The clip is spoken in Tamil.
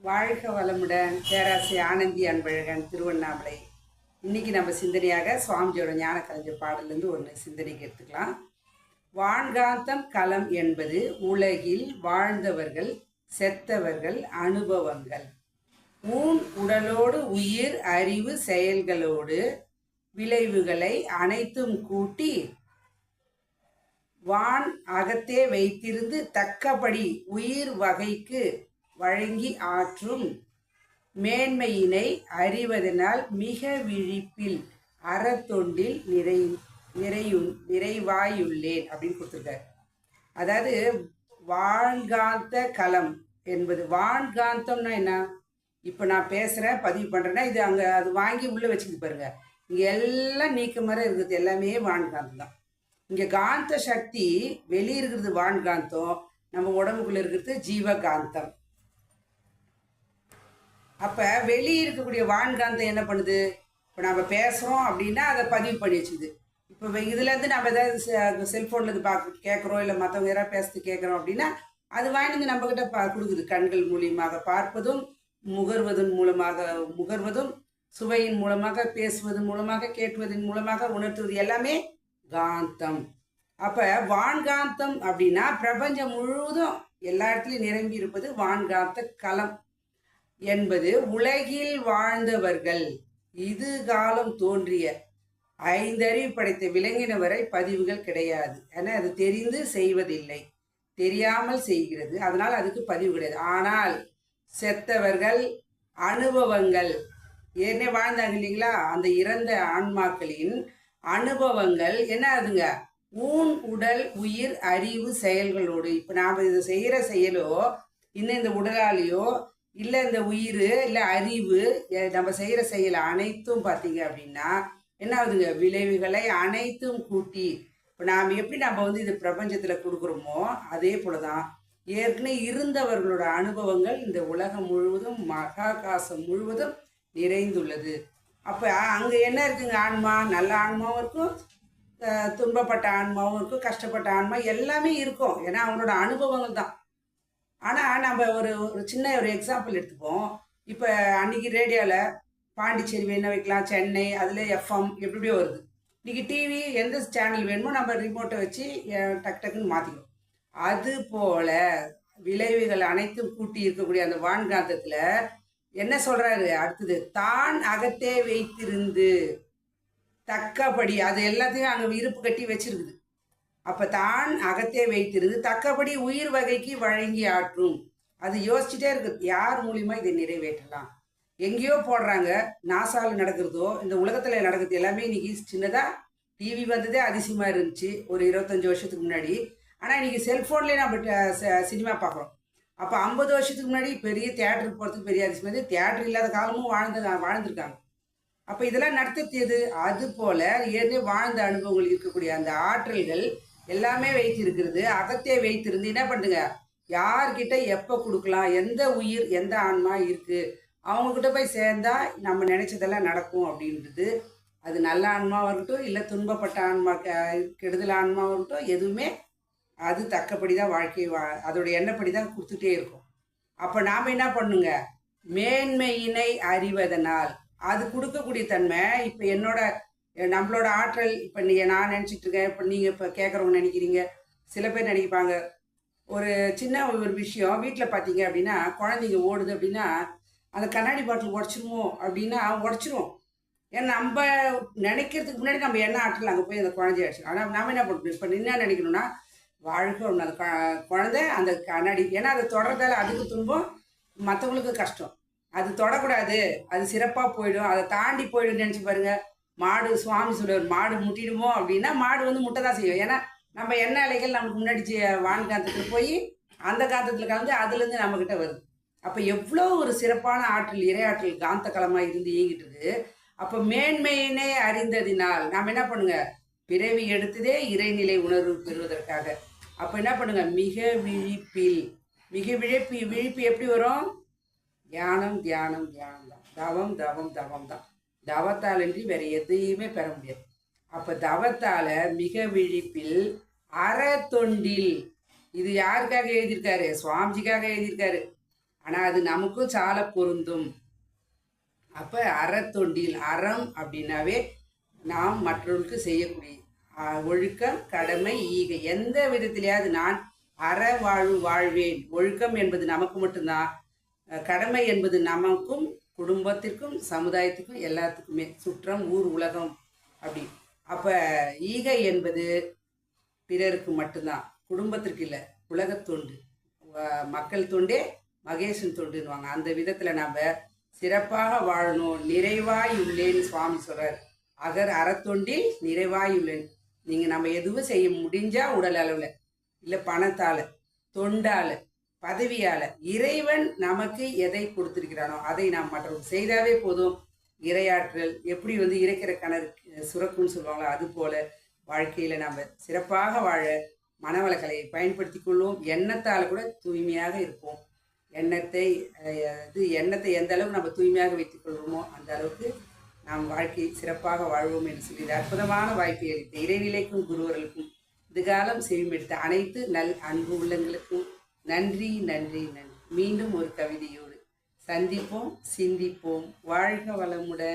வாழ்க வளமுடன். பேராசை ஆனந்தி அன்பழகன், திருவண்ணாமலை. இன்னைக்கு நம்ம சிந்தனையாக சுவாமிஜியோட ஞான கலைஞர் பாடலேருந்து ஒன்று சிந்தனைக்கு எடுத்துக்கலாம். வான்காந்தம் களம் என்பது உலகில் வாழ்ந்தவர்கள் செத்தவர்கள் அனுபவங்கள். ஊன் உடலோடு உயிர் அறிவு செயல்களோடு விளைவுகளை அனைத்தும் கூட்டி வான் அகத்தே வைத்திருந்து தக்கபடி உயிர் வகைக்கு வழங்கி ஆற்றும் மேன்மையினை அறிவதனால் மிக விழிப்பில் அறத்தொண்டில் நிறைவாயுள்ளேன் அப்படின்னு கொடுத்துருக்காரு. அதாவது வான்காந்த களம் என்பது, வான்காந்தம்னா என்ன? இப்போ நான் பேசுகிறேன், பதிவு பண்ணுறேன்னா இது அங்கே அது வாங்கி உள்ளே வச்சுக்கிட்டு பாருங்க. இங்கே எல்லாம் நீக்க மாதிரி இருக்குது, எல்லாமே வான்காந்தம் தான். இங்கே காந்த சக்தி வெளியே இருக்கிறது வான்காந்தம், நம்ம உடம்புக்குள்ளே இருக்கிறது ஜீவகாந்தம். அப்போ வெளியே இருக்கக்கூடிய வான்காந்தம் என்ன பண்ணுது? இப்போ நம்ம பேசுகிறோம் அப்படின்னா அதை பதிவு பண்ணி வச்சுக்குது. இப்போ இதுலேருந்து நம்ம ஏதாவது செல்ஃபோனில் இது கேட்குறோம், இல்லை மற்றவங்க யாராவது பேசுறது கேட்குறோம் அப்படின்னா அது வாங்கிட்டு நம்மக்கிட்ட கொடுக்குது. கண்கள் மூலியமாக பார்ப்பதும், முகர்வதும், சுவையின் மூலமாக, பேசுவதன் மூலமாக, கேட்பதன் மூலமாக, உணர்த்துவது எல்லாமே காந்தம். அப்போ வான்காந்தம் அப்படின்னா பிரபஞ்சம் முழுவதும் எல்லா இடத்துலையும் நிரம்பி இருப்பது வான்காந்த களம் என்பது உலகில் வாழ்ந்தவர்கள் இது காலம் தோன்றிய ஐந்தறிவு படைத்த விலங்கின வரை பதிவுகள் கிடையாது. ஏன்னா அது தெரிந்து செய்வதில்லை, தெரியாமல் செய்கிறது, அதனால் அதுக்கு பதிவு கிடையாது. ஆனால் செத்தவர்கள் அனுபவங்கள், ஏற்கனவே வாழ்ந்தாங்க இல்லைங்களா, அந்த இறந்த ஆன்மாக்களின் அனுபவங்கள் என்ன ஆகுதுங்க? ஊன் உடல் உயிர் அறிவு செயல்களோடு. இப்போ நாம் இதை செய்கிற செயலோ, இன்னும் இந்த உடலாலேயோ, இல்லை இந்த உயிர், இல்லை அறிவு, நம்ம செய்கிற செயல் அனைத்தும் பார்த்தீங்க அப்படின்னா என்ன ஆகுதுங்க? விளைவுகளை அனைத்தும் கூட்டி. இப்போ நாம் எப்படி நம்ம இது பிரபஞ்சத்தில் கொடுக்குறோமோ அதே போல தான் ஏற்கனவே இருந்தவர்களோட அனுபவங்கள் இந்த உலகம் முழுவதும், மகாகாசம் முழுவதும் நிறைந்துள்ளது. அப்போ அங்கே என்ன இருக்குங்க? ஆன்மா, நல்ல ஆன்மாவும் இருக்கும், துன்பப்பட்ட ஆன்மாவும் இருக்கும், கஷ்டப்பட்ட ஆன்மா எல்லாமே இருக்கும். ஏன்னா அவங்களோட அனுபவங்கள் தான். ஆனால் நம்ம ஒரு சின்ன ஒரு எக்ஸாம்பிள் எடுத்துப்போம். இப்போ அன்றைக்கி ரேடியோவில் பாண்டிச்சேரி வேணும் வைக்கலாம், சென்னை, அதில் எஃப்எம் எப்படியோ வருது. இன்றைக்கி டிவி எந்த சேனல் வேணுமோ நம்ம ரிமோட்டை வச்சு டக்கு டக்குன்னு மாற்றிக்கணும். அது போல் விளைவுகள் அனைத்தும் கூட்டி இருக்கக்கூடிய அந்த வான்காந்தத்தில் என்ன சொல்கிறாரு அடுத்தது? தான் அகத்தே வைத்திருந்து தக்கபடி, அது எல்லாத்தையும் அங்கே இருப்பு கட்டி வச்சிருக்குது. அப்போ தான் அகத்தே வைத்திருந்து தக்கபடி உயிர் வகைக்கு வழங்கி ஆற்றும். அது யோசிச்சுட்டே இருக்குது, யார் மூலியமா இதை நிறைவேற்றலாம். எங்கேயோ போடுறாங்க, நாசாவில் நடக்கிறதோ இந்த உலகத்தில் நடக்கிறது எல்லாமே இன்னைக்கு சின்னதாக டிவி வந்ததே அதிசயமாக இருந்துச்சு ஒரு 25 வருஷத்துக்கு முன்னாடி. ஆனால் இன்னைக்கு செல்ஃபோன்லேயே நம்ம சினிமா பார்க்குறோம். அப்போ 50 வருஷத்துக்கு முன்னாடி பெரிய தியேட்டருக்கு போகிறதுக்கு பெரிய அதிசயம். தியேட்டர் இல்லாத காலமும் வாழ்ந்துருக்காங்க. அப்போ இதெல்லாம் நடத்தியது. அது போல் ஏற்கனவே வாழ்ந்த அனுபவங்கள் இருக்கக்கூடிய அந்த ஆற்றல்கள் எல்லாமே வைத்திருக்கிறது. அகத்தே வைத்திருந்து என்ன பண்ணுங்க? யார்கிட்ட எப்போ கொடுக்கலாம், எந்த உயிர் எந்த ஆன்மா இருக்குது, அவங்கக்கிட்ட போய் சேர்ந்தா நம்ம நினச்சதெல்லாம் நடக்கும் அப்படின்றது. அது நல்ல ஆன்மாவாக இருக்கட்டும், இல்லை துன்பப்பட்ட ஆன்மா, கெடுதல் ஆன்மாவாக இருக்கட்டும், எதுவுமே அது தக்கப்படி தான் வாழ்க்கை அதோடைய எண்ணப்படி தான் கொடுத்துட்டே இருக்கும். அப்போ நாம் என்ன பண்ணுங்க? மேன்மையினை அறிவதனால் அது கொடுக்கக்கூடிய தன்மை. இப்போ நம்மளோட ஆற்றல், இப்போ நான் நினச்சிட்டு இருக்கேன், இப்போ நீங்கள் இப்போ கேட்குறவங்க நினைக்கிறீங்க, சில பேர் நினைப்பாங்க. ஒரு சின்ன ஒரு விஷயம் வீட்டில் பார்த்தீங்க அப்படின்னா, குழந்தைங்க ஓடுது அப்படின்னா அந்த கண்ணாடி பாட்டில் உடச்சிருமோ அப்படின்னா உடச்சிருவோம். ஏன்னா நம்ம நினைக்கிறதுக்கு முன்னாடி நம்ம என்ன ஆற்றல் அங்கே போய் அந்த குழந்தைய அடிச்சிடும். ஆனால் நம்ம என்ன பண்ணுறோம்? இப்போ என்ன நினைக்கணும்னா, வாழ்க்கை ஒன்று அந்த குழந்தை அந்த கண்ணாடி, ஏன்னா அதை தொடர்றதால அதுக்கு துன்பம், மற்றவங்களுக்கு கஷ்டம். அது தொடக்கூடாது, அது சிறப்பாக போயிடும், அதை தாண்டி போயிடும் நினச்சி பாருங்க. மாடு, சுவாமி சொல்லுவார், மாடு முட்டிடுமோ அப்படின்னா மாடு முட்டை தான் செய்யும். ஏன்னா நம்ம எண்ணெய் அலைகள் நமக்கு முன்னாடி வான்காந்தத்தில் போய் அந்த காந்தத்தில் கலந்து அதுலேருந்து நம்மக்கிட்ட வருது. அப்போ எவ்வளோ ஒரு சிறப்பான ஆற்றல், இறையாற்றல் காந்த களமாக இருந்து இயங்கிட்டுது. அப்போ மேன்மையினே அறிந்ததினால் நாம் என்ன பண்ணுங்க? பிறவி எடுத்ததே இறைநிலை உணர்வு பெறுவதற்காக. அப்போ என்ன பண்ணுங்க? மிக விழிப்பு எப்படி வரும்? தியானம் தான். தவம் தான். தவத்தால் இன்றி வேற எதையுமே பெற முடியாது. அப்போ தவத்தால் மிக விழிப்பில் அறத்தொண்டில், இது யாருக்காக எழுதியிருக்காரு? சுவாமிஜிக்காக எழுதியிருக்காரு. ஆனால் அது நமக்கும் சால பொருந்தும். அப்போ அறத்தொண்டில் அறம் அப்படின்னாவே நாம் மற்றவர்களுக்கு செய்யக்கூடிய ஒழுக்கம், கடமை, ஈகை. எந்த விதத்திலேயாவது நான் அற வாழ்வு வாழ்வேன். ஒழுக்கம் என்பது நமக்கு மட்டும்தான், கடமை என்பது நமக்கும், குடும்பத்திற்கும், சமுதாயத்துக்கும், எல்லாத்துக்குமே, சுற்றம், ஊர், உலகம் அப்படி. அப்போ ஈகை என்பது பிறருக்கு மட்டும்தான், குடும்பத்திற்கு இல்லை. உலகத்தொண்டு, மக்கள் தொண்டே மகேசன் தொண்டுன்னுவாங்க. அந்த விதத்தில் நம்ம சிறப்பாக வாழணும். நிறைவாய் உள்ளேன்னு சுவாமி சொல்கிறார். அறத்தொண்டில் நிறைவாய் உள்ளேன். நீங்கள் நம்ம எதுவும் செய்ய முடிஞ்சால் உடல் அளவில், இல்லை பணத்தால், தொண்டால், பதவியால், இறைவன் நமக்கு எதை கொடுத்துருக்கிறானோ அதை நாம் மற்றவர்கள் செய்தாவே போதும். இரையாற்றல் எப்படி இறைக்கிற கிணறு சுரக்குன்னு சொல்லுவாங்களோ அது போல் வாழ்க்கையில் நம்ம சிறப்பாக வாழ மனவளக்கலையை பயன்படுத்தி கொள்வோம். எண்ணத்தால் கூட தூய்மையாக இருப்போம். எண்ணத்தை எந்த அளவுக்கு நம்ம தூய்மையாக வைத்துக் கொள்வோமோ அந்த அளவுக்கு நாம் வாழ்க்கை சிறப்பாக வாழ்வோம் என்று சொல்லி அற்புதமான வாய்ப்பை அளித்த இறைநிலைக்கும் குருவர்களுக்கும் இதுகாலம் செவிமெடுத்த அனைத்து நல் அன்பு உள்ளங்களுக்கும் நன்றி நன்றி நன்றி. மீண்டும் ஒரு கவிதையோடு சந்திப்போம், சிந்திப்போம். வாழ்க வளமுடன்.